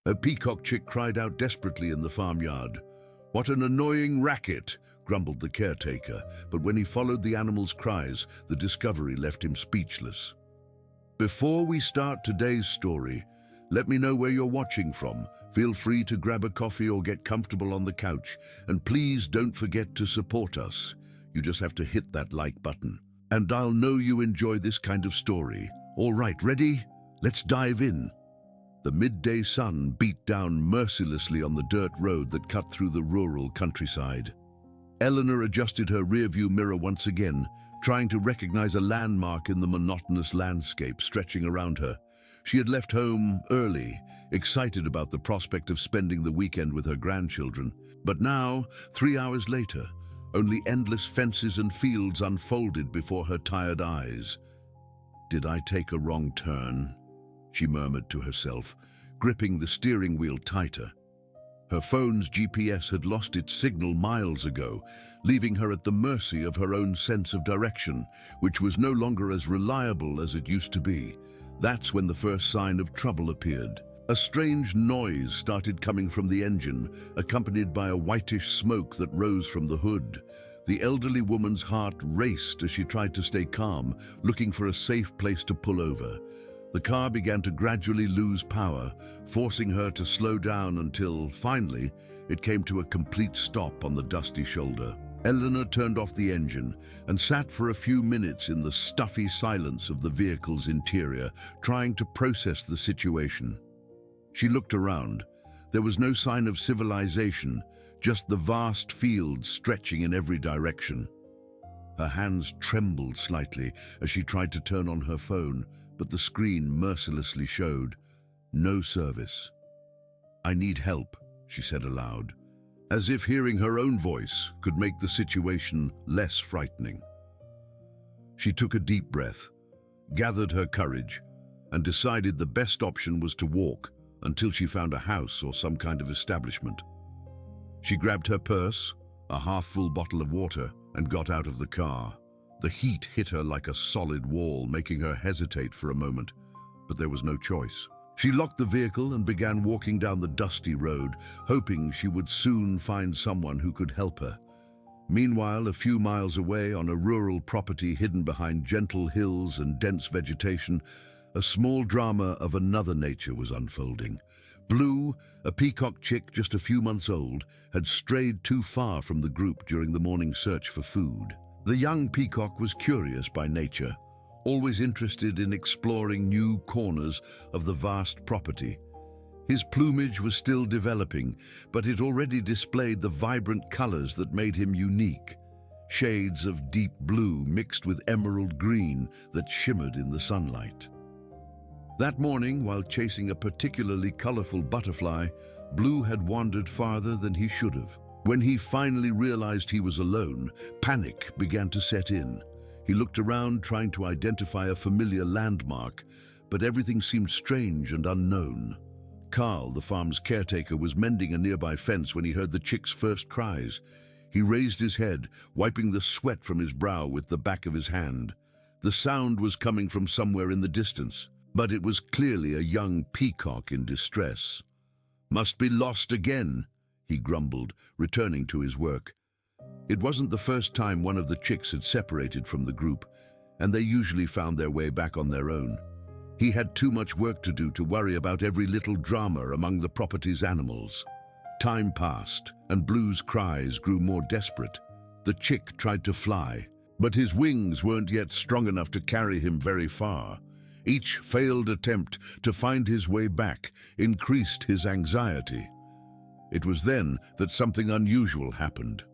A peacock chick cried out desperately in the farmyard. "What an annoying racket," grumbled the caretaker, but when he followed the animal's cries, the discovery left him speechless. Before we start today's story, let me know where you're watching from. Feel free to grab a coffee or get comfortable on the couch, and please don't forget to support us. You just have to hit that like button. And I'll know you enjoy this kind of story. All right, ready? Let's dive in. The midday sun beat down mercilessly on the dirt road that cut through the rural countryside. Eleanor adjusted her rearview mirror once again, trying to recognize a landmark in the monotonous landscape stretching around her. She had left home early, excited about the prospect of spending the weekend with her grandchildren. But now, 3 hours later, only endless fences and fields unfolded before her tired eyes. "Did I take a wrong turn?" she murmured to herself, gripping the steering wheel tighter. Her phone's GPS had lost its signal miles ago, leaving her at the mercy of her own sense of direction, which was no longer as reliable as it used to be. That's when the first sign of trouble appeared. A strange noise started coming from the engine, accompanied by a whitish smoke that rose from the hood. The elderly woman's heart raced as she tried to stay calm, looking for a safe place to pull over. The car began to gradually lose power, forcing her to slow down until, finally, it came to a complete stop on the dusty shoulder. Eleanor turned off the engine and sat for a few minutes in the stuffy silence of the vehicle's interior, trying to process the situation. She looked around. There was no sign of civilization, just the vast fields stretching in every direction. Her hands trembled slightly as she tried to turn on her phone, but the screen mercilessly showed no service. "I need help," she said aloud, as if hearing her own voice could make the situation less frightening. She took a deep breath, gathered her courage, and decided the best option was to walk until she found a house or some kind of establishment. She grabbed her purse, a half-full bottle of water, and got out of the car. The heat hit her like a solid wall, making her hesitate for a moment, but there was no choice. She locked the vehicle and began walking down the dusty road, hoping she would soon find someone who could help her. Meanwhile, a few miles away, on a rural property hidden behind gentle hills and dense vegetation, a small drama of another nature was unfolding. Blue, a peacock chick just a few months old, had strayed too far from the group during the morning search for food. The young peacock was curious by nature, always interested in exploring new corners of the vast property. His plumage was still developing, but it already displayed the vibrant colors that made him unique. Shades of deep blue mixed with emerald green that shimmered in the sunlight. That morning, while chasing a particularly colorful butterfly, Blue had wandered farther than he should have. When he finally realized he was alone, panic began to set in. He looked around, trying to identify a familiar landmark, but everything seemed strange and unknown. Carl, the farm's caretaker, was mending a nearby fence when he heard the chick's first cries. He raised his head, wiping the sweat from his brow with the back of his hand. The sound was coming from somewhere in the distance, but it was clearly a young peacock in distress. "Must be lost again," he grumbled, returning to his work. It wasn't the first time one of the chicks had separated from the group, and they usually found their way back on their own. He had too much work to do to worry about every little drama among the property's animals. Time passed, and Blue's cries grew more desperate. The chick tried to fly, but his wings weren't yet strong enough to carry him very far. Each failed attempt to find his way back increased his anxiety. It was then that something unusual happened.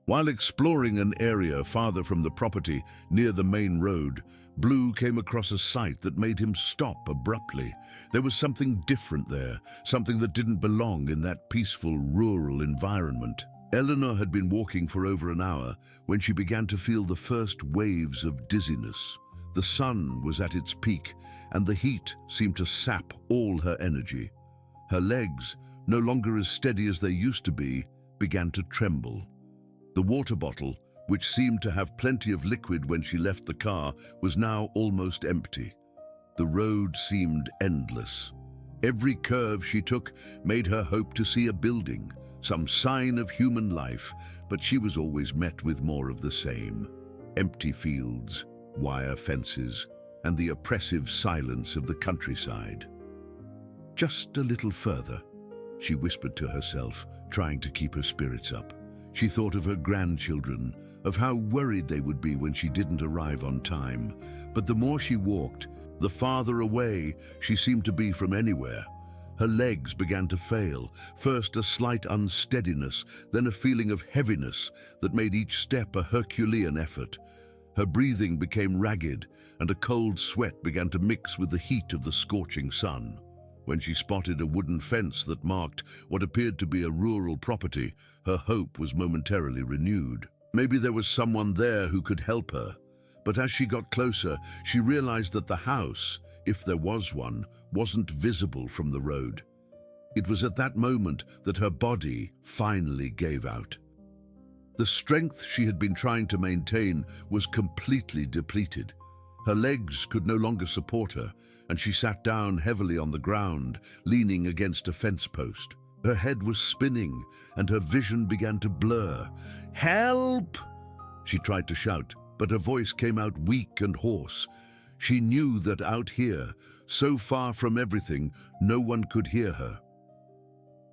While exploring an area farther from the property, near the main road, Blue came across a sight that made him stop abruptly. There was something different there, something that didn't belong in that peaceful rural environment. Eleanor had been walking for over an hour when she began to feel the first waves of dizziness. The sun was at its peak, and the heat seemed to sap all her energy. Her legs, no longer as steady as they used to be, began to tremble. The water bottle, which seemed to have plenty of liquid when she left the car, was now almost empty. The road seemed endless. Every curve she took made her hope to see a building, some sign of human life, but she was always met with more of the same. Empty fields, wire fences, and the oppressive silence of the countryside. Just a little further, she whispered to herself, trying to keep her spirits up. She thought of her grandchildren, of how worried they would be when she didn't arrive on time. But the more she walked, the farther away she seemed to be from anywhere. Her legs began to fail, first a slight unsteadiness, then a feeling of heaviness that made each step a Herculean effort. Her breathing became ragged, and a cold sweat began to mix with the heat of the scorching sun. When she spotted a wooden fence that marked what appeared to be a rural property, her hope was momentarily renewed. Maybe there was someone there who could help her. But as she got closer, she realized that the house, if there was one, wasn't visible from the road. It was at that moment that her body finally gave out. The strength she had been trying to maintain was completely depleted. Her legs could no longer support her, and she sat down heavily on the ground, leaning against a fence post. Her head was spinning, and her vision began to blur. "Help!" She tried to shout, but her voice came out weak and hoarse. She knew that out here, so far from everything, no one could hear her.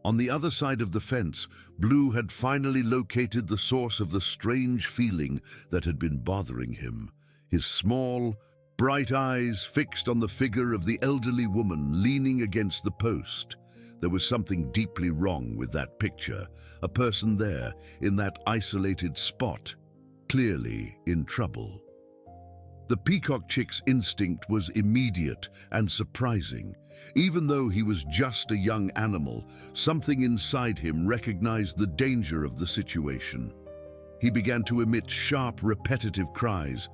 On the other side of the fence, Blue had finally located the source of the strange feeling that had been bothering him. His small, bright eyes fixed on the figure of the elderly woman leaning against the post. There was something deeply wrong with that picture, a person there, in that isolated spot, clearly in trouble. The peacock chick's instinct was immediate and surprising. Even though he was just a young animal, something inside him recognized the danger of the situation. He began to emit sharp, repetitive cries,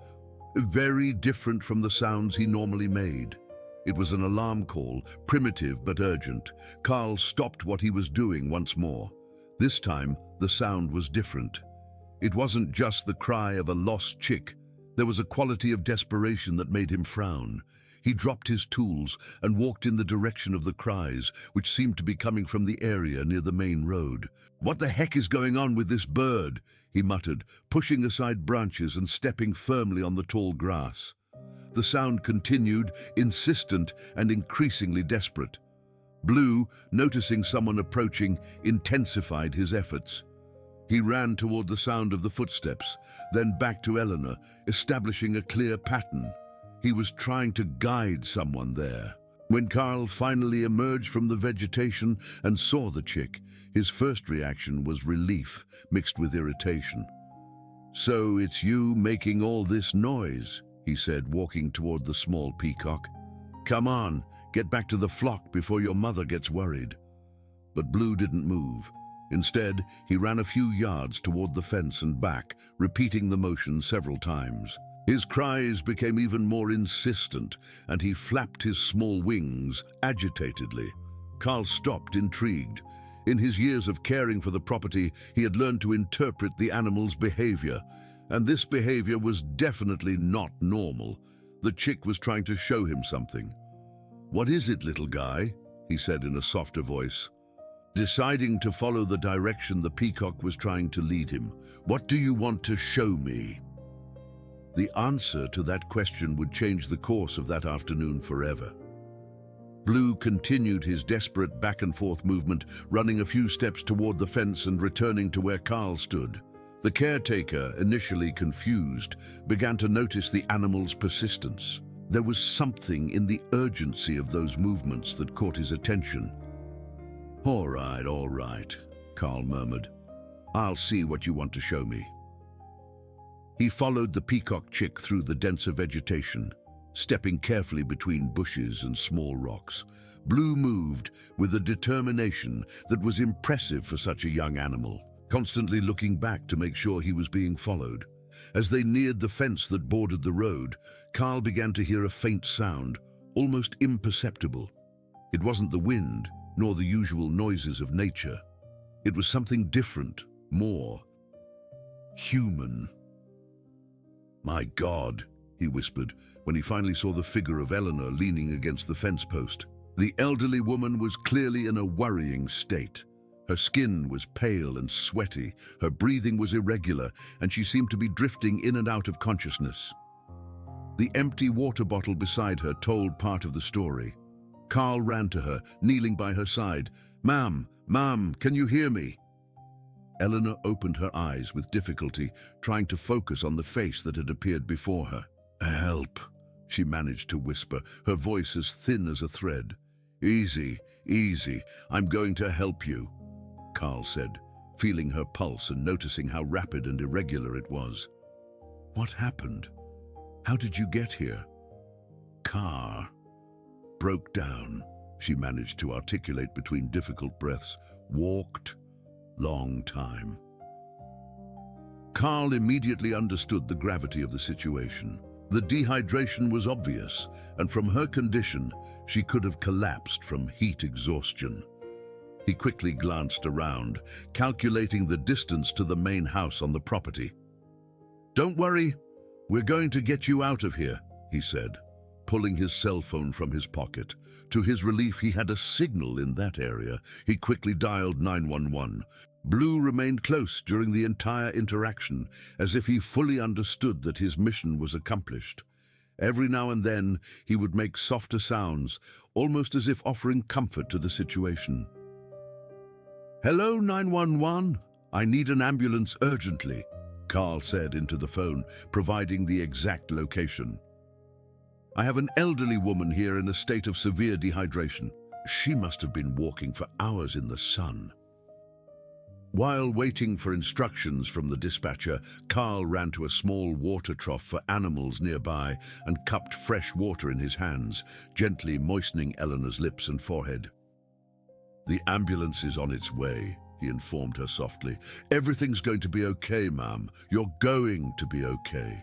very different from the sounds he normally made. It was an alarm call, primitive but urgent. Carl stopped what he was doing once more. This time, the sound was different. It wasn't just the cry of a lost chick. There was a quality of desperation that made him frown. He dropped his tools and walked in the direction of the cries, which seemed to be coming from the area near the main road. "What the heck is going on with this bird?" he muttered, pushing aside branches and stepping firmly on the tall grass. The sound continued, insistent and increasingly desperate. Blue, noticing someone approaching, intensified his efforts. He ran toward the sound of the footsteps, then back to Eleanor, establishing a clear pattern. He was trying to guide someone there. When Carl finally emerged from the vegetation and saw the chick, his first reaction was relief mixed with irritation. "So it's you making all this noise," he said, walking toward the small peacock. "Come on, get back to the flock before your mother gets worried." But Blue didn't move. Instead, he ran a few yards toward the fence and back, repeating the motion several times. His cries became even more insistent, and he flapped his small wings agitatedly. Carl stopped, intrigued. In his years of caring for the property, he had learned to interpret the animal's behavior, and this behavior was definitely not normal. The chick was trying to show him something. "What is it, little guy?" he said in a softer voice. Deciding to follow the direction the peacock was trying to lead him. "What do you want to show me?" The answer to that question would change the course of that afternoon forever. Blue continued his desperate back-and-forth movement, running a few steps toward the fence and returning to where Carl stood. The caretaker, initially confused, began to notice the animal's persistence. There was something in the urgency of those movements that caught his attention. All right, Carl murmured. "I'll see what you want to show me." He followed the peacock chick through the denser vegetation, stepping carefully between bushes and small rocks. Blue moved with a determination that was impressive for such a young animal, constantly looking back to make sure he was being followed. As they neared the fence that bordered the road, Carl began to hear a faint sound, almost imperceptible. It wasn't the wind, nor the usual noises of nature. It was something different, more human. "My God," he whispered, when he finally saw the figure of Eleanor leaning against the fence post. The elderly woman was clearly in a worrying state. Her skin was pale and sweaty, her breathing was irregular, and she seemed to be drifting in and out of consciousness. The empty water bottle beside her told part of the story. Carl ran to her, kneeling by her side. "Ma'am, can you hear me?" Eleanor opened her eyes with difficulty, trying to focus on the face that had appeared before her. "Help," she managed to whisper, her voice as thin as a thread. Easy, I'm going to help you," Carl said, feeling her pulse and noticing how rapid and irregular it was. "What happened? How did you get here?" "Car broke down," she managed to articulate between difficult breaths. "Walked long time." Carl immediately understood the gravity of the situation. The dehydration was obvious, and from her condition, she could have collapsed from heat exhaustion. He quickly glanced around, calculating the distance to the main house on the property. "Don't worry, we're going to get you out of here," he said, pulling his cell phone from his pocket. To his relief, he had a signal in that area. He quickly dialed 911. Blue remained close during the entire interaction, as if he fully understood that his mission was accomplished. Every now and then, he would make softer sounds, almost as if offering comfort to the situation. "Hello, 911. I need an ambulance urgently," Carl said into the phone, providing the exact location. "I have an elderly woman here in a state of severe dehydration. She must have been walking for hours in the sun." While waiting for instructions from the dispatcher, Carl ran to a small water trough for animals nearby and cupped fresh water in his hands, gently moistening Eleanor's lips and forehead. "The ambulance is on its way," he informed her softly. "Everything's going to be okay, ma'am. You're going to be okay."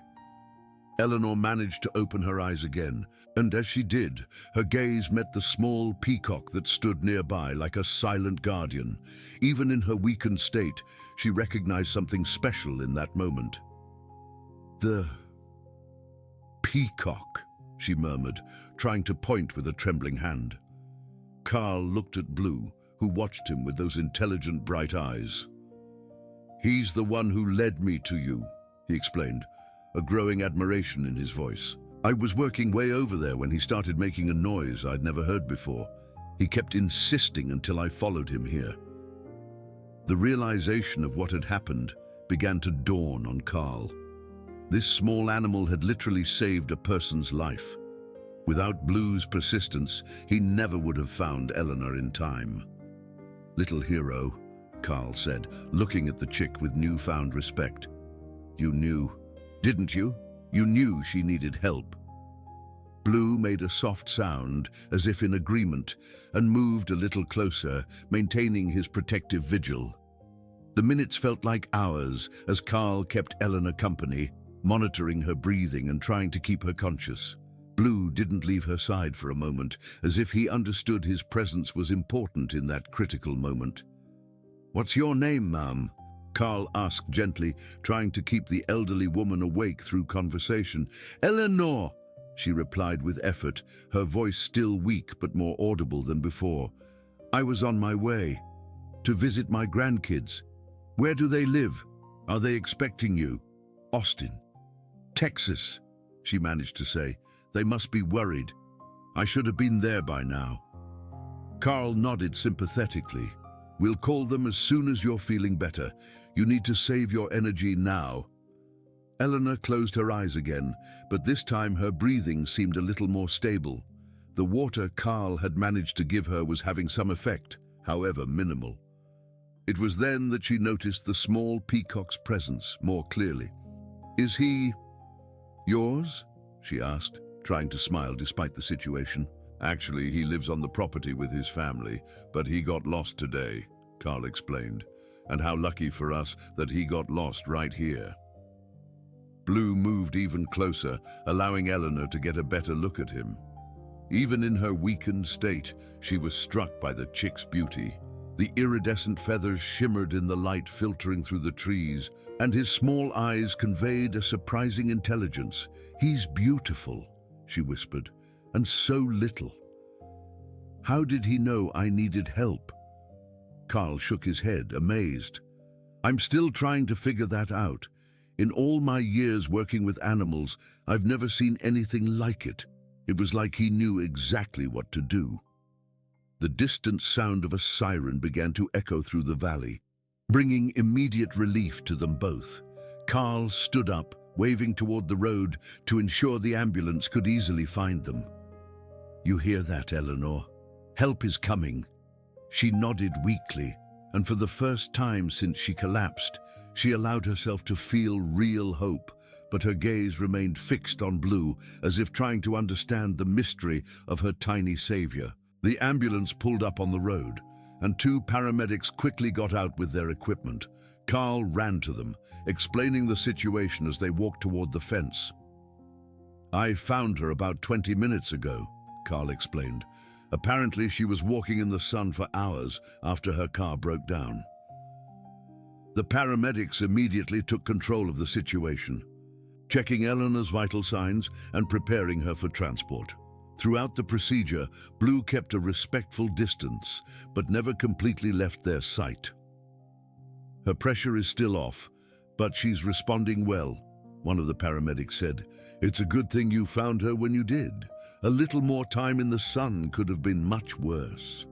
Eleanor managed to open her eyes again, and as she did, her gaze met the small peacock that stood nearby like a silent guardian. Even in her weakened state, she recognized something special in that moment. "The peacock," she murmured, trying to point with a trembling hand. Carl looked at Blue, who watched him with those intelligent, bright eyes. "He's the one who led me to you," he explained, a growing admiration in his voice. "I was working way over there when he started making a noise I'd never heard before. He kept insisting until I followed him here." The realization of what had happened began to dawn on Carl. This small animal had literally saved a person's life. Without Blue's persistence, he never would have found Eleanor in time. "Little hero," Carl said, looking at the chick with newfound respect. "You knew, didn't you? You knew she needed help." Blue made a soft sound, as if in agreement, and moved a little closer, maintaining his protective vigil. The minutes felt like hours as Carl kept Eleanor company, monitoring her breathing and trying to keep her conscious. Blue didn't leave her side for a moment, as if he understood his presence was important in that critical moment. "What's your name, ma'am?" Carl asked gently, trying to keep the elderly woman awake through conversation. "Eleanor," she replied with effort, her voice still weak but more audible than before. "I was on my way to visit my grandkids. Where do they live? Are they expecting you?" "Austin, Texas," she managed to say. "They must be worried. I should have been there by now." Carl nodded sympathetically. "We'll call them as soon as you're feeling better. You need to save your energy now." Eleanor closed her eyes again, but this time her breathing seemed a little more stable. The water Carl had managed to give her was having some effect, however minimal. It was then that she noticed the small peacock's presence more clearly. "Is he yours?" she asked, trying to smile despite the situation. "Actually, he lives on the property with his family, but he got lost today," Carl explained. "And how lucky for us that he got lost right here." Blue moved even closer, allowing Eleanor to get a better look at him. Even in her weakened state, she was struck by the chick's beauty. The iridescent feathers shimmered in the light filtering through the trees, and his small eyes conveyed a surprising intelligence. "He's beautiful," she whispered, "and so little." How did he know I needed help? Carl shook his head, amazed. I'm still trying to figure that out. In all my years working with animals, I've never seen anything like it. It was like he knew exactly what to do. The distant sound of a siren began to echo through the valley, bringing immediate relief to them both. Carl stood up, waving toward the road to ensure the ambulance could easily find them. You hear that, Eleanor? Help is coming. She nodded weakly, and for the first time since she collapsed, she allowed herself to feel real hope, but her gaze remained fixed on Blue, as if trying to understand the mystery of her tiny savior. The ambulance pulled up on the road, and two paramedics quickly got out with their equipment. Carl ran to them, explaining the situation as they walked toward the fence. I found her about 20 minutes ago, Carl explained. Apparently, she was walking in the sun for hours after her car broke down. The paramedics immediately took control of the situation, checking Eleanor's vital signs and preparing her for transport. Throughout the procedure, Blue kept a respectful distance, but never completely left their sight. Her pressure is still off, but she's responding well, one of the paramedics said. It's a good thing you found her when you did. A little more time in the sun could have been much worse.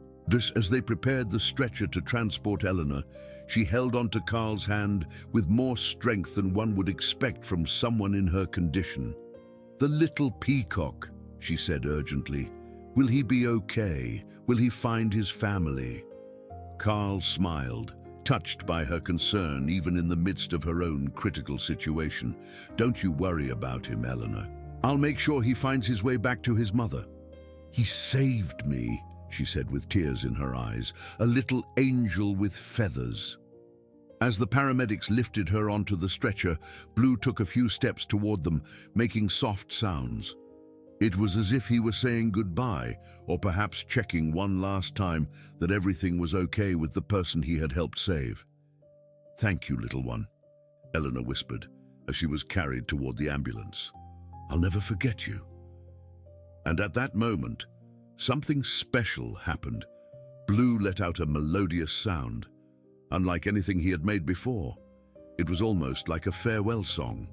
As they prepared the stretcher to transport Eleanor, she held onto Carl's hand with more strength than one would expect from someone in her condition. The little peacock, she said urgently. Will he be okay? Will he find his family? Carl smiled, touched by her concern even in the midst of her own critical situation. Don't you worry about him, Eleanor. I'll make sure he finds his way back to his mother. He saved me, she said with tears in her eyes, a little angel with feathers. As the paramedics lifted her onto the stretcher, Blue took a few steps toward them, making soft sounds. It was as if he were saying goodbye, or perhaps checking one last time that everything was okay with the person he had helped save. Thank you, little one, Eleanor whispered as she was carried toward the ambulance. I'll never forget you. And at that moment, something special happened. Blue let out a melodious sound, unlike anything he had made before. It was almost like a farewell song.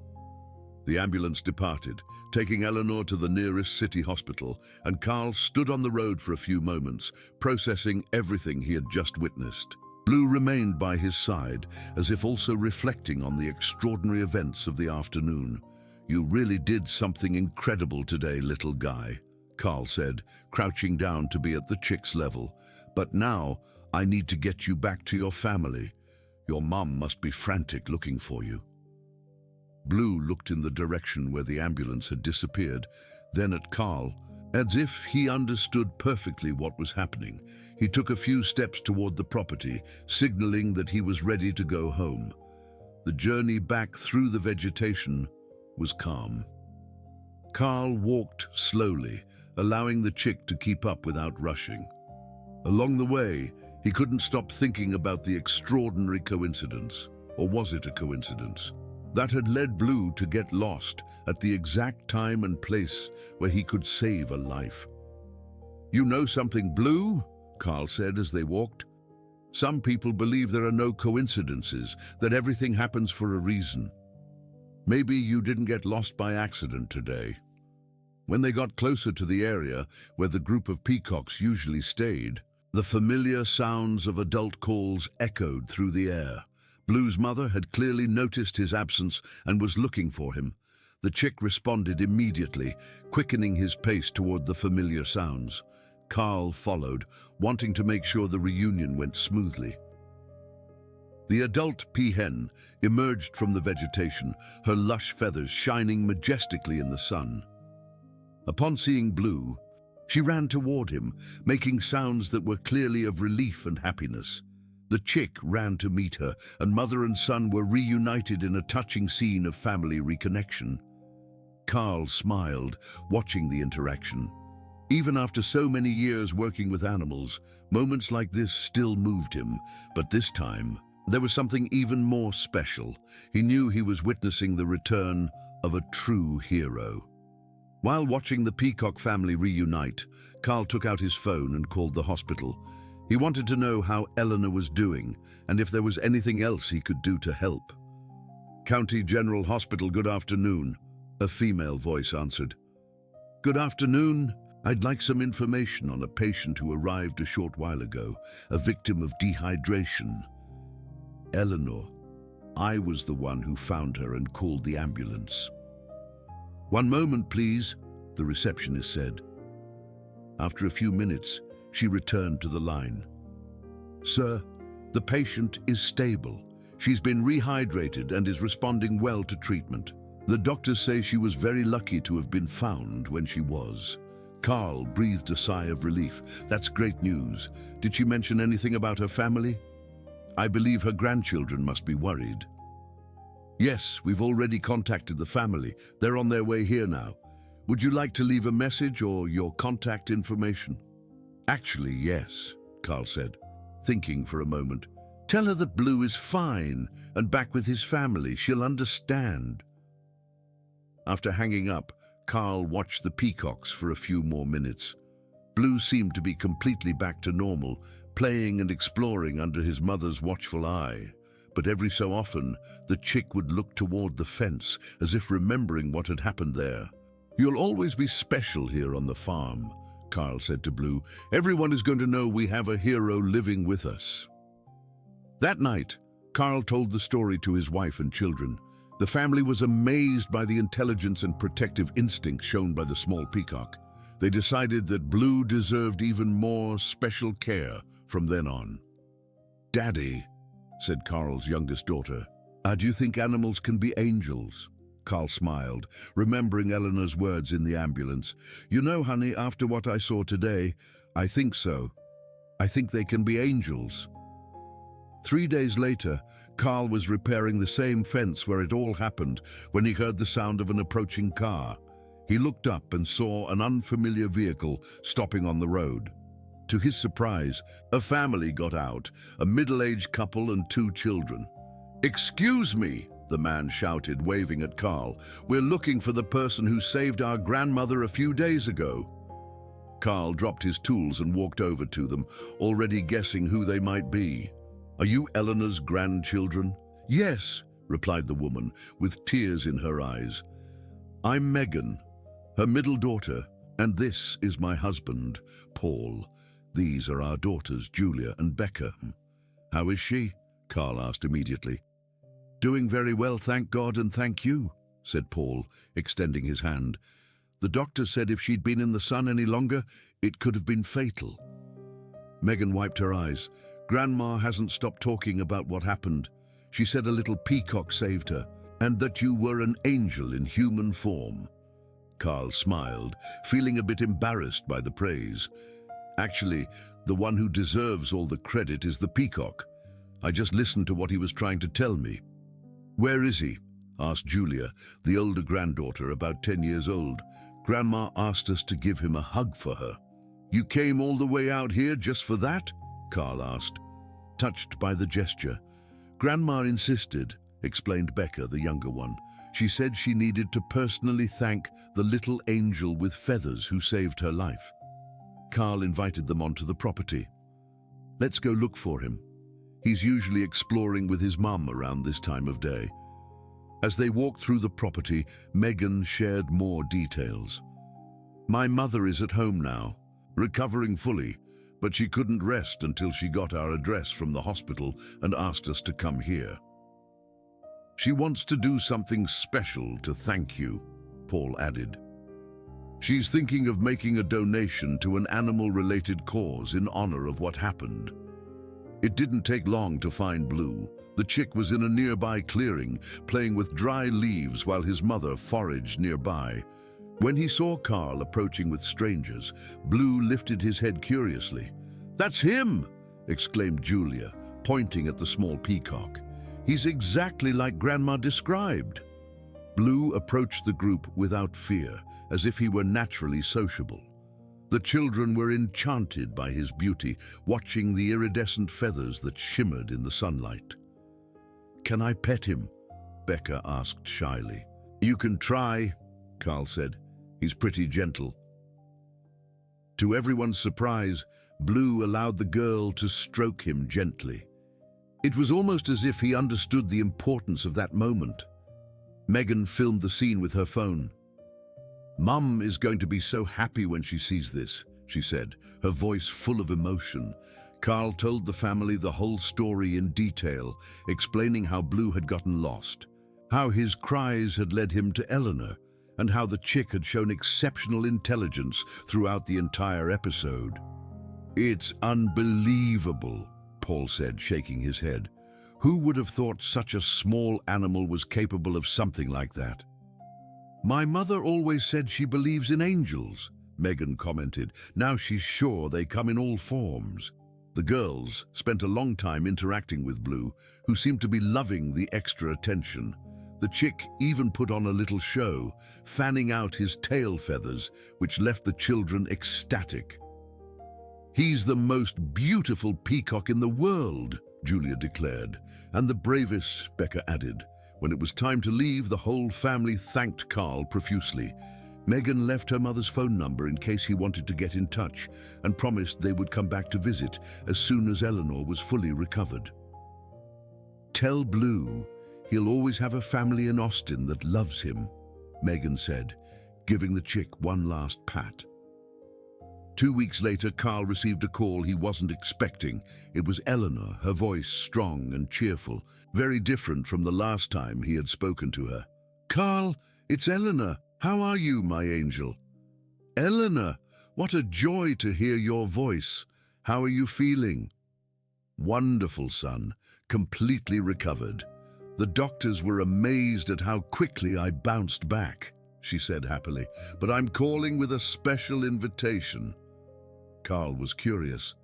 The ambulance departed, taking Eleanor to the nearest city hospital, and Carl stood on the road for a few moments, processing everything he had just witnessed. Blue remained by his side, as if also reflecting on the extraordinary events of the afternoon. You really did something incredible today, little guy, Carl said, crouching down to be at the chick's level. But now, I need to get you back to your family. Your mum must be frantic looking for you. Blue looked in the direction where the ambulance had disappeared, then at Carl. As if he understood perfectly what was happening, he took a few steps toward the property, signaling that he was ready to go home. The journey back through the vegetation was calm. Carl walked slowly, allowing the chick to keep up without rushing. Along the way, he couldn't stop thinking about the extraordinary coincidence, or was it a coincidence, that had led Blue to get lost at the exact time and place where he could save a life. You know something, Blue? Carl said as they walked. Some people believe there are no coincidences, that everything happens for a reason. Maybe you didn't get lost by accident today. When they got closer to the area where the group of peacocks usually stayed, the familiar sounds of adult calls echoed through the air. Blue's mother had clearly noticed his absence and was looking for him. The chick responded immediately, quickening his pace toward the familiar sounds. Carl followed, wanting to make sure the reunion went smoothly. The adult peahen emerged from the vegetation, her lush feathers shining majestically in the sun. Upon seeing Blue, she ran toward him, making sounds that were clearly of relief and happiness. The chick ran to meet her, and mother and son were reunited in a touching scene of family reconnection. Carl smiled, watching the interaction. Even after so many years working with animals, moments like this still moved him, but this time, there was something even more special. He knew he was witnessing the return of a true hero. While watching the Peacock family reunite, Carl took out his phone and called the hospital. He wanted to know how Eleanor was doing and if there was anything else he could do to help. "County General Hospital, good afternoon," a female voice answered. "Good afternoon. I'd like some information on a patient who arrived a short while ago, a victim of dehydration." "Eleanor. I was the one who found her and called the ambulance." "One moment, please," the receptionist said. After a few minutes, she returned to the line. "Sir, the patient is stable. She's been rehydrated and is responding well to treatment. The doctors say she was very lucky to have been found when she was." Carl breathed a sigh of relief. "That's great news. Did she mention anything about her family?" "I believe her grandchildren must be worried." "Yes, we've already contacted the family. They're on their way here now. Would you like to leave a message or your contact information?" "Actually, yes," Carl said, thinking for a moment. "Tell her that Blue is fine and back with his family. She'll understand." After hanging up, Carl watched the peacocks for a few more minutes. Blue seemed to be completely back to normal, playing and exploring under his mother's watchful eye. But every so often, the chick would look toward the fence, as if remembering what had happened there. "You'll always be special here on the farm," Carl said to Blue. "Everyone is going to know we have a hero living with us." That night, Carl told the story to his wife and children. The family was amazed by the intelligence and protective instincts shown by the small peacock. They decided that Blue deserved even more special care from then on. "Daddy," said Carl's youngest daughter, "do you think animals can be angels?" Carl smiled, remembering Eleanor's words in the ambulance. "You know, honey, after what I saw today, I think so. I think they can be angels." 3 days later, Carl was repairing the same fence where it all happened when he heard the sound of an approaching car. He looked up and saw an unfamiliar vehicle stopping on the road. To his surprise, a family got out, a middle-aged couple and 2 children. "Excuse me," the man shouted, waving at Carl. "We're looking for the person who saved our grandmother a few days ago." Carl dropped his tools and walked over to them, already guessing who they might be. "Are you Eleanor's grandchildren?" "Yes," replied the woman, with tears in her eyes. "I'm Megan, her middle daughter, and this is my husband, Paul. These are our daughters, Julia and Becca." "How is she?" Carl asked immediately. "Doing very well, thank God, and thank you," said Paul, extending his hand. "The doctor said if she'd been in the sun any longer, it could have been fatal." Megan wiped her eyes. "Grandma hasn't stopped talking about what happened. She said a little peacock saved her, and that you were an angel in human form." Carl smiled, feeling a bit embarrassed by the praise. "Actually, the one who deserves all the credit is the peacock. I just listened to what he was trying to tell me." "Where is he?" asked Julia, the older granddaughter, about 10 years old. "Grandma asked us to give him a hug for her." "You came all the way out here just for that?" Carl asked, touched by the gesture. "Grandma insisted," explained Becca, the younger one. "She said she needed to personally thank the little angel with feathers who saved her life." Carl invited them onto the property. "Let's go look for him. He's usually exploring with his mum around this time of day." As they walked through the property, Megan shared more details. "My mother is at home now, recovering fully, but she couldn't rest until she got our address from the hospital and asked us to come here. She wants to do something special to thank you," Paul added. "She's thinking of making a donation to an animal-related cause in honor of what happened." It didn't take long to find Blue. The chick was in a nearby clearing, playing with dry leaves while his mother foraged nearby. When he saw Carl approaching with strangers, Blue lifted his head curiously. "That's him!" exclaimed Julia, pointing at the small peacock. "He's exactly like Grandma described." Blue approached the group without fear, as if he were naturally sociable. The children were enchanted by his beauty, watching the iridescent feathers that shimmered in the sunlight. "Can I pet him?" Becca asked shyly. "You can try," Carl said. He's pretty gentle." To everyone's surprise, Blue allowed the girl to stroke him gently. It was almost as if he understood the importance of that moment. Megan filmed the scene with her phone. "Mum is going to be so happy when she sees this," she said, her voice full of emotion. Carl told the family the whole story in detail, explaining how Blue had gotten lost, how his cries had led him to Eleanor, and how the chick had shown exceptional intelligence throughout the entire episode. "It's unbelievable," Paul said, shaking his head. "Who would have thought such a small animal was capable of something like that?" "My mother always said she believes in angels," Megan commented. "Now she's sure they come in all forms." The girls spent a long time interacting with Blue, who seemed to be loving the extra attention. The chick even put on a little show, fanning out his tail feathers, which left the children ecstatic. "He's the most beautiful peacock in the world," Julia declared, "and the bravest," Becca added. When it was time to leave, the whole family thanked Carl profusely. Megan left her mother's phone number in case he wanted to get in touch and promised they would come back to visit as soon as Eleanor was fully recovered. "Tell Blue he'll always have a family in Austin that loves him," Megan said, giving the chick one last pat. 2 weeks later, Carl received a call he wasn't expecting. It was Eleanor, her voice strong and cheerful, very different from the last time he had spoken to her. "Carl, it's Eleanor. How are you, my angel?" "Eleanor, what a joy to hear your voice. How are you feeling?" "Wonderful, son. Completely recovered. The doctors were amazed at how quickly I bounced back," she said happily. "But I'm calling with a special invitation." Carl was curious.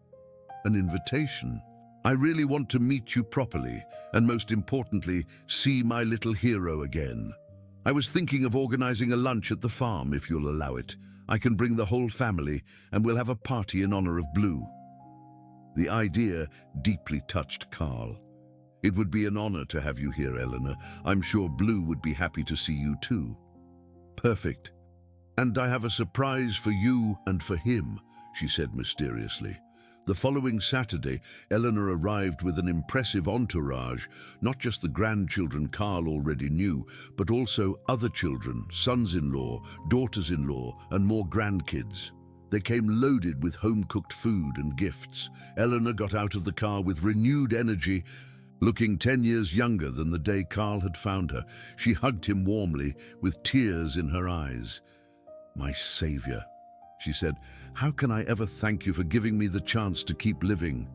"An invitation? I really want to meet you properly, and most importantly, see my little hero again. I was thinking of organizing a lunch at the farm, if you'll allow it. I can bring the whole family, and we'll have a party in honor of Blue." The idea deeply touched Carl. "It would be an honor to have you here, Eleanor. I'm sure Blue would be happy to see you too." "Perfect. And I have a surprise for you and for him," she said mysteriously. The following Saturday, Eleanor arrived with an impressive entourage, not just the grandchildren Carl already knew, but also other children, sons-in-law, daughters-in-law, and more grandkids. They came loaded with home-cooked food and gifts. Eleanor got out of the car with renewed energy, looking 10 years younger than the day Carl had found her. She hugged him warmly, with tears in her eyes. "My savior," she said, "how can I ever thank you for giving me the chance to keep living?"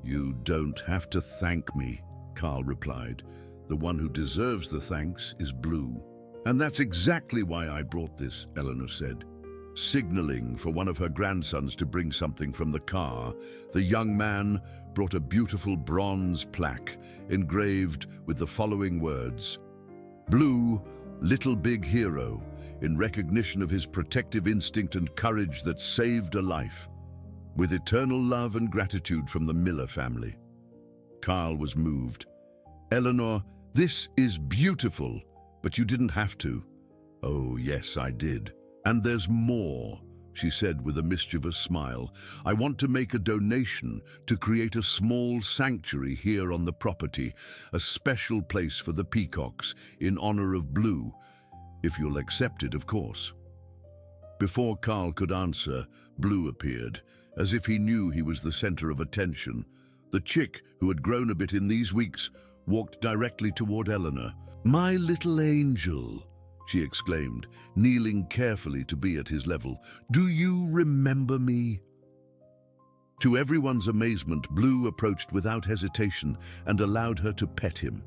"You don't have to thank me," Carl replied. "The one who deserves the thanks is Blue." "And that's exactly why I brought this," Eleanor said. Signaling for one of her grandsons to bring something from the car, the young man brought a beautiful bronze plaque engraved with the following words: "Blue, little big hero, in recognition of his protective instinct and courage that saved a life. With eternal love and gratitude from the Miller family." Carl was moved. "Eleanor, this is beautiful, but you didn't have to." "Oh, yes, I did. And there's more," she said with a mischievous smile. "I want to make a donation to create a small sanctuary here on the property, a special place for the peacocks in honor of Blue, if you'll accept it, of course." Before Carl could answer, Blue appeared, as if he knew he was the center of attention. The chick, who had grown a bit in these weeks, walked directly toward Eleanor. "My little angel," she exclaimed, kneeling carefully to be at his level. "Do you remember me?" To everyone's amazement, Blue approached without hesitation and allowed her to pet him.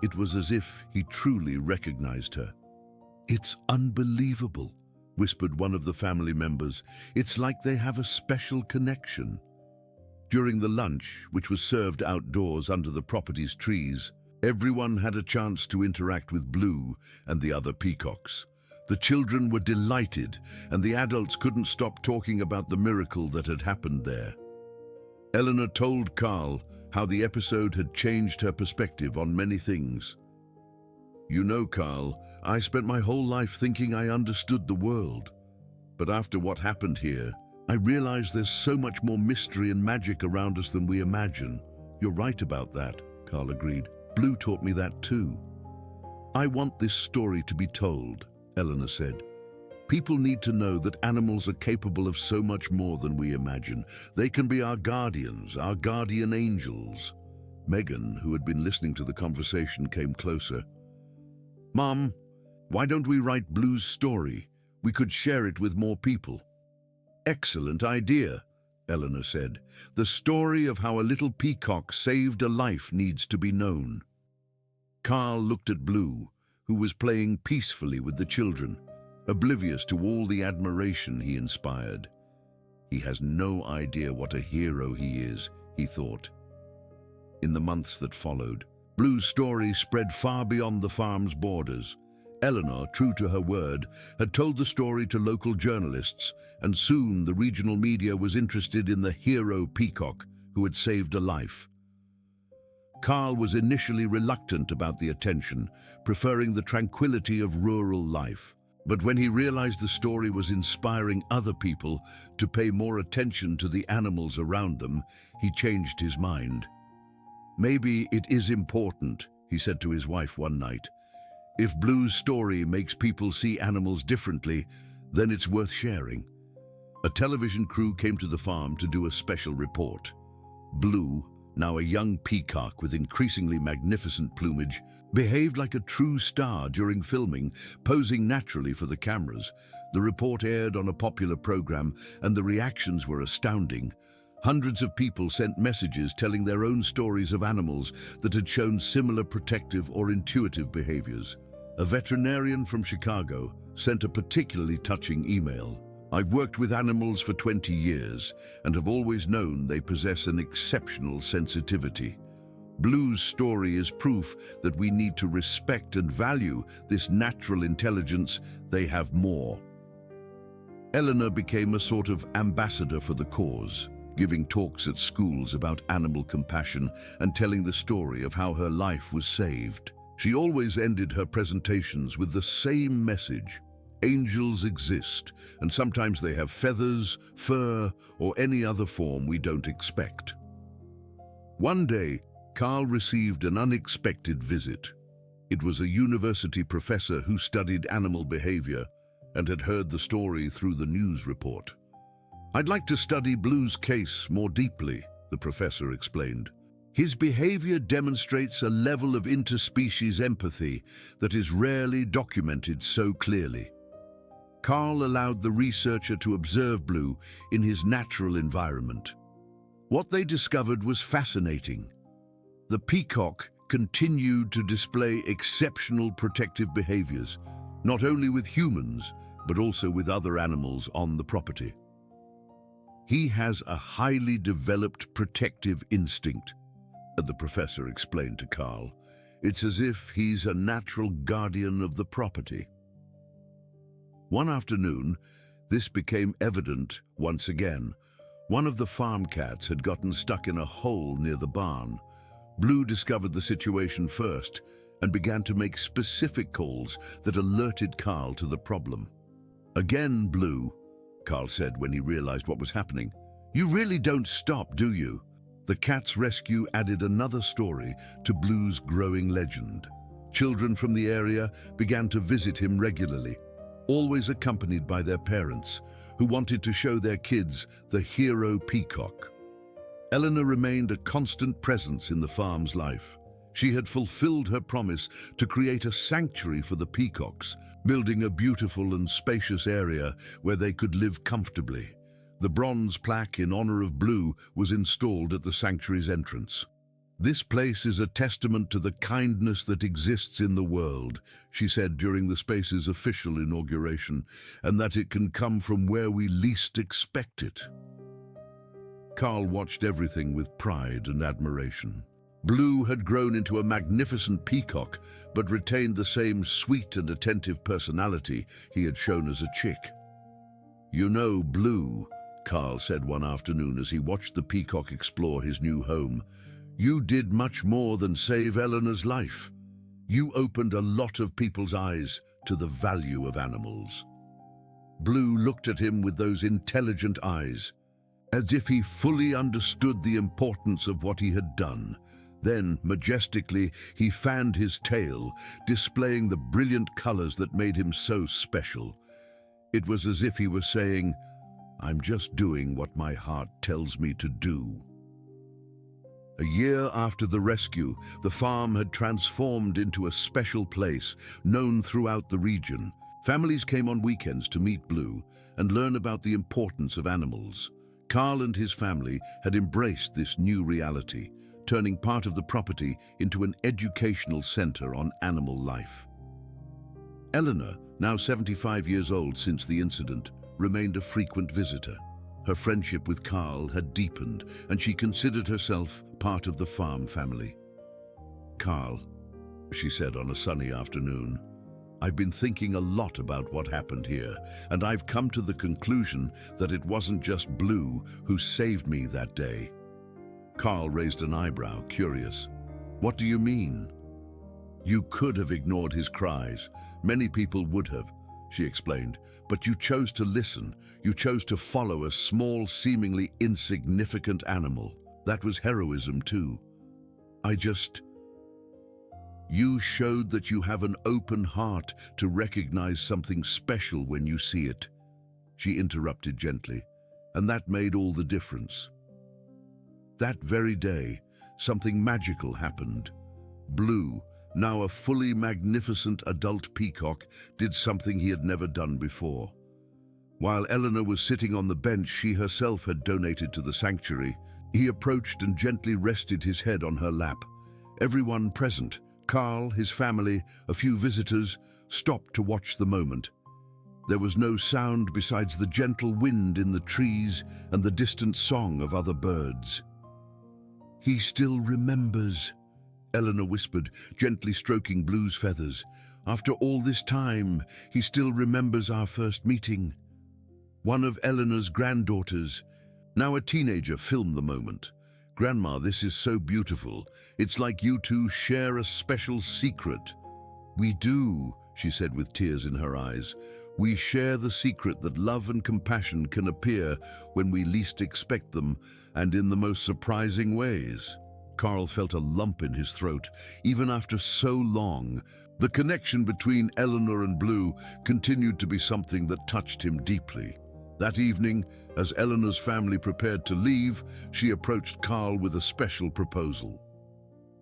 It was as if he truly recognized her. "It's unbelievable," whispered one of the family members. "It's like they have a special connection." During the lunch, which was served outdoors under the property's trees, everyone had a chance to interact with Blue and the other peacocks. The children were delighted, and the adults couldn't stop talking about the miracle that had happened there. Eleanor told Carl how the episode had changed her perspective on many things. You know, Carl, I spent my whole life thinking I understood the world. But after what happened here, I realized there's so much more mystery and magic around us than we imagine. You're right about that, Carl agreed. Blue taught me that too. I want this story to be told, Eleanor said. People need to know that animals are capable of so much more than we imagine. They can be our guardians, our guardian angels. Megan, who had been listening to the conversation, came closer. Mom, why don't we write Blue's story? We could share it with more people. Excellent idea, Eleanor said. The story of how a little peacock saved a life needs to be known. Carl looked at Blue, who was playing peacefully with the children, oblivious to all the admiration he inspired. He has no idea what a hero he is, he thought. In the months that followed, Blue's story spread far beyond the farm's borders. Eleanor, true to her word, had told the story to local journalists, and soon the regional media was interested in the hero peacock who had saved a life. Carl was initially reluctant about the attention, preferring the tranquility of rural life. But when he realized the story was inspiring other people to pay more attention to the animals around them, he changed his mind. Maybe it is important, he said to his wife one night. If Blue's story makes people see animals differently, then it's worth sharing. A television crew came to the farm to do a special report. Blue, now a young peacock with increasingly magnificent plumage, behaved like a true star during filming, posing naturally for the cameras. The report aired on a popular program, and the reactions were astounding. Hundreds of people sent messages telling their own stories of animals that had shown similar protective or intuitive behaviors. A veterinarian from Chicago sent a particularly touching email. I've worked with animals for 20 years and have always known they possess an exceptional sensitivity. Blue's story is proof that we need to respect and value this natural intelligence. They have more. Eleanor became a sort of ambassador for the cause, giving talks at schools about animal compassion and telling the story of how her life was saved. She always ended her presentations with the same message. Angels exist, and sometimes they have feathers, fur, or any other form we don't expect. One day, Carl received an unexpected visit. It was a university professor who studied animal behavior and had heard the story through the news report. I'd like to study Blue's case more deeply, the professor explained. His behavior demonstrates a level of interspecies empathy that is rarely documented so clearly. Carl allowed the researcher to observe Blue in his natural environment. What they discovered was fascinating. The peacock continued to display exceptional protective behaviors, not only with humans, but also with other animals on the property. He has a highly developed protective instinct, the professor explained to Carl. It's as if he's a natural guardian of the property. One afternoon, this became evident once again. One of the farm cats had gotten stuck in a hole near the barn. Blue discovered the situation first and began to make specific calls that alerted Carl to the problem. Again, Blue, Carl said when he realized what was happening. You really don't stop, do you? The cat's rescue added another story to Blue's growing legend. Children from the area began to visit him regularly, always accompanied by their parents, who wanted to show their kids the hero peacock. Eleanor remained a constant presence in the farm's life. She had fulfilled her promise to create a sanctuary for the peacocks, building a beautiful and spacious area where they could live comfortably. The bronze plaque in honor of Blue was installed at the sanctuary's entrance. This place is a testament to the kindness that exists in the world, she said during the space's official inauguration, and that it can come from where we least expect it. Carl watched everything with pride and admiration. Blue had grown into a magnificent peacock, but retained the same sweet and attentive personality he had shown as a chick. You know, Blue, Carl said one afternoon as he watched the peacock explore his new home, you did much more than save Eleanor's life. You opened a lot of people's eyes to the value of animals." Blue looked at him with those intelligent eyes, as if he fully understood the importance of what he had done. Then, majestically, he fanned his tail, displaying the brilliant colors that made him so special. It was as if he were saying, "I'm just doing what my heart tells me to do." A year after the rescue, the farm had transformed into a special place known throughout the region. Families came on weekends to meet Blue and learn about the importance of animals. Carl and his family had embraced this new reality, turning part of the property into an educational center on animal life. Eleanor, now 75 years old since the incident, remained a frequent visitor. Her friendship with Carl had deepened, and she considered herself part of the farm family. "Carl," she said on a sunny afternoon, "I've been thinking a lot about what happened here, and I've come to the conclusion that it wasn't just Blue who saved me that day." Carl raised an eyebrow, curious. "What do you mean?" "You could have ignored his cries. Many people would have," she explained. "But you chose to listen. You chose to follow a small, seemingly insignificant animal. That was heroism too. You showed that you have an open heart to recognize something special when you see it," she interrupted gently, "and that made all the difference." That very day, something magical happened. Blue, now a fully magnificent adult peacock, did something he had never done before. While Eleanor was sitting on the bench she herself had donated to the sanctuary, he approached and gently rested his head on her lap. Everyone present, Carl, his family, a few visitors, stopped to watch the moment. There was no sound besides the gentle wind in the trees and the distant song of other birds. "He still remembers," Eleanor whispered, gently stroking Blue's feathers. "After all this time, he still remembers our first meeting." One of Eleanor's granddaughters, now a teenager, filmed the moment. "Grandma, this is so beautiful. It's like you two share a special secret." "We do," she said with tears in her eyes. "We share the secret that love and compassion can appear when we least expect them, and in the most surprising ways." Carl felt a lump in his throat. Even after so long, the connection between Eleanor and Blue continued to be something that touched him deeply. That evening, as Eleanor's family prepared to leave, she approached Carl with a special proposal.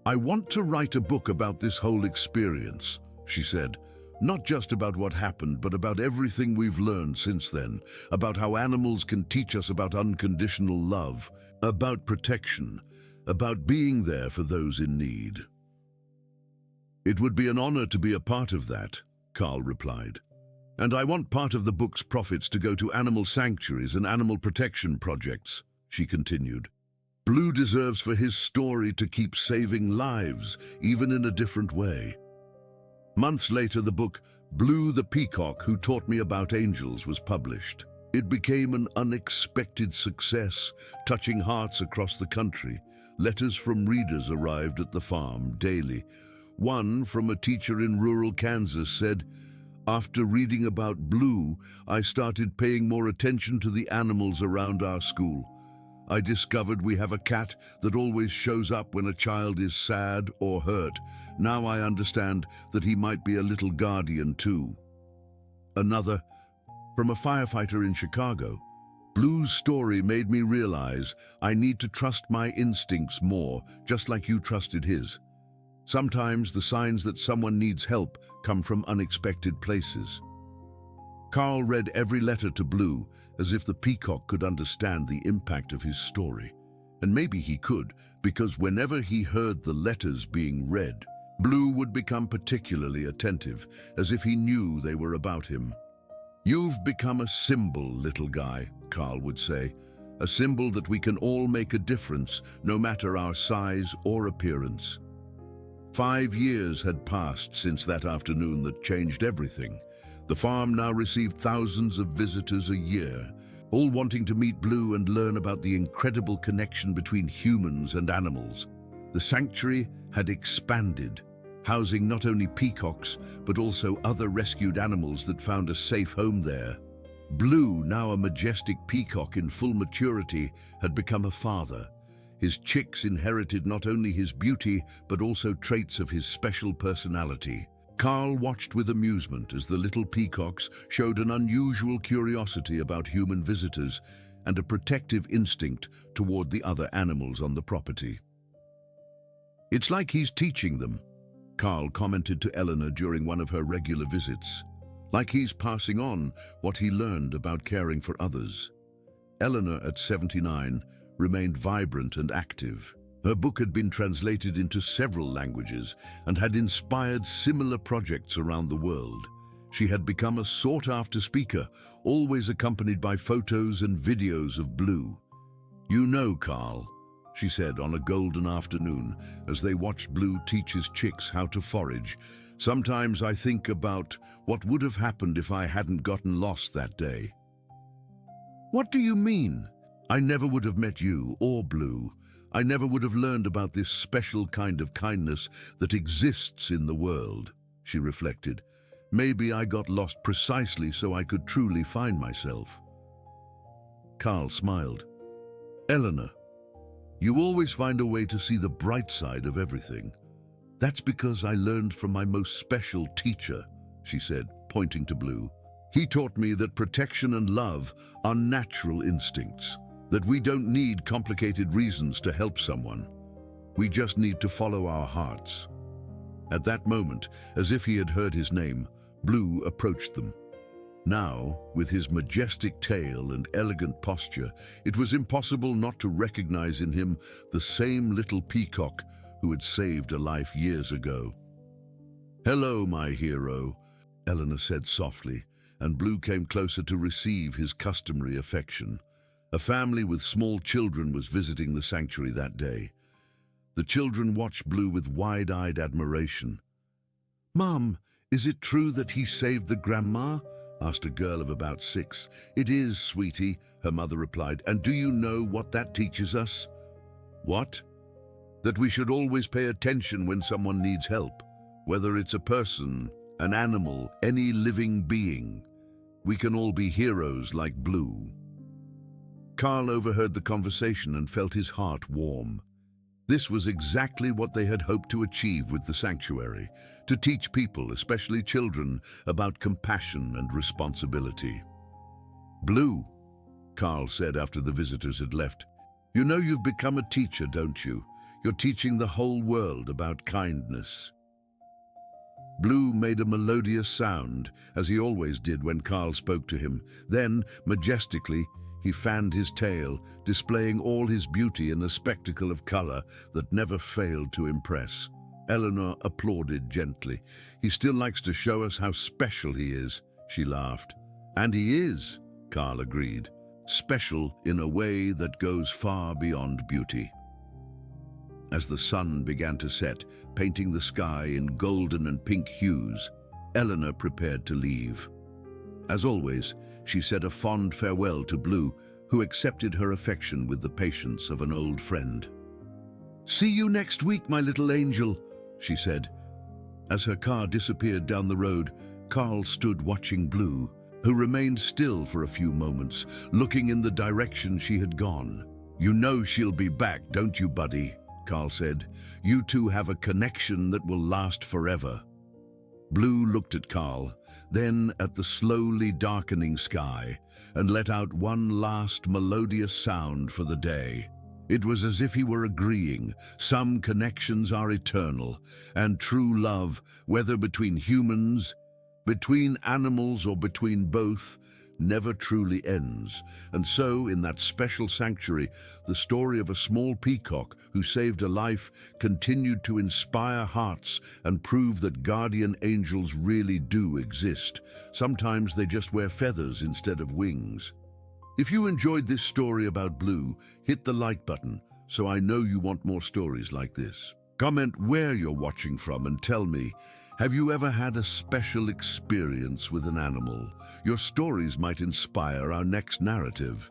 "I want to write a book about this whole experience," she said. "Not just about what happened, but about everything we've learned since then, about how animals can teach us about unconditional love, about protection, about being there for those in need." "It would be an honor to be a part of that," Carl replied. "And I want part of the book's profits to go to animal sanctuaries and animal protection projects," she continued. "Blue deserves for his story to keep saving lives, even in a different way." Months later, the book Blue the Peacock Who Taught Me About Angels was published. It became an unexpected success, touching hearts across the country. Letters from readers arrived at the farm daily. One, from a teacher in rural Kansas, said, "After reading about Blue, I started paying more attention to the animals around our school. I discovered we have a cat that always shows up when a child is sad or hurt. Now I understand that he might be a little guardian too." Another, from a firefighter in Chicago, "Blue's story made me realize I need to trust my instincts more, just like you trusted his. Sometimes the signs that someone needs help come from unexpected places." Carl read every letter to Blue as if the peacock could understand the impact of his story. And maybe he could, because whenever he heard the letters being read, Blue would become particularly attentive, as if he knew they were about him. "You've become a symbol, little guy," Carl would say. "A symbol that we can all make a difference, no matter our size or appearance." 5 years had passed since that afternoon that changed everything. The farm now received thousands of visitors a year, all wanting to meet Blue and learn about the incredible connection between humans and animals. The sanctuary had expanded, housing not only peacocks, but also other rescued animals that found a safe home there. Blue, now a majestic peacock in full maturity, had become a father. His chicks inherited not only his beauty, but also traits of his special personality. Carl watched with amusement as the little peacocks showed an unusual curiosity about human visitors and a protective instinct toward the other animals on the property. "It's like he's teaching them," Carl commented to Eleanor during one of her regular visits. "Like he's passing on what he learned about caring for others." Eleanor, at 79, remained vibrant and active. Her book had been translated into several languages and had inspired similar projects around the world. She had become a sought-after speaker, always accompanied by photos and videos of Blue. "You know, Carl," she said on a golden afternoon as they watched Blue teach his chicks how to forage, "sometimes I think about what would have happened if I hadn't gotten lost that day." "What do you mean?" "I never would have met you or Blue. I never would have learned about this special kind of kindness that exists in the world," she reflected. "Maybe I got lost precisely so I could truly find myself." Carl smiled. "Eleanor, you always find a way to see the bright side of everything. That's because I learned from my most special teacher," she said, pointing to Blue. "He taught me that protection and love are natural instincts, that we don't need complicated reasons to help someone. We just need to follow our hearts." At that moment, as if he had heard his name, Blue approached them. Now, with his majestic tail and elegant posture, it was impossible not to recognize in him the same little peacock who had saved a life years ago. "Hello, my hero," Eleanor said softly, and Blue came closer to receive his customary affection. A family with small children was visiting the sanctuary that day. The children watched Blue with wide-eyed admiration. "Mom, is it true that he saved the grandma?" asked a girl of about 6. "It is, sweetie," her mother replied. "And do you know what that teaches us?" "What?" "That we should always pay attention when someone needs help, whether it's a person, an animal, any living being. We can all be heroes like Blue." Carl overheard the conversation and felt his heart warm. This was exactly what they had hoped to achieve with the sanctuary, to teach people, especially children, about compassion and responsibility. "Blue," Carl said after the visitors had left, "you know you've become a teacher, don't you? You're teaching the whole world about kindness." Blue made a melodious sound, as he always did when Carl spoke to him. Then, majestically, he fanned his tail, displaying all his beauty in a spectacle of color that never failed to impress. Eleanor applauded gently. "He still likes to show us how special he is," she laughed. "And he is," Carl agreed. "Special in a way that goes far beyond beauty." As the sun began to set, painting the sky in golden and pink hues, Eleanor prepared to leave. As always, she said a fond farewell to Blue, who accepted her affection with the patience of an old friend. "See you next week, my little angel," she said. As her car disappeared down the road, Carl stood watching Blue, who remained still for a few moments, looking in the direction she had gone. "You know she'll be back, don't you, buddy?" Carl said. "You two have a connection that will last forever." Blue looked at Carl, then at the slowly darkening sky, and let out one last melodious sound for the day. It was as if he were agreeing, some connections are eternal, and true love, whether between humans, between animals, or between both, never truly ends. And so, in that special sanctuary, the story of a small peacock who saved a life continued to inspire hearts and prove that guardian angels really do exist. Sometimes they just wear feathers instead of wings. If you enjoyed this story about Blue, hit the like button so I know you want more stories like this. Comment where you're watching from and tell me, have you ever had a special experience with an animal? Your stories might inspire our next narrative.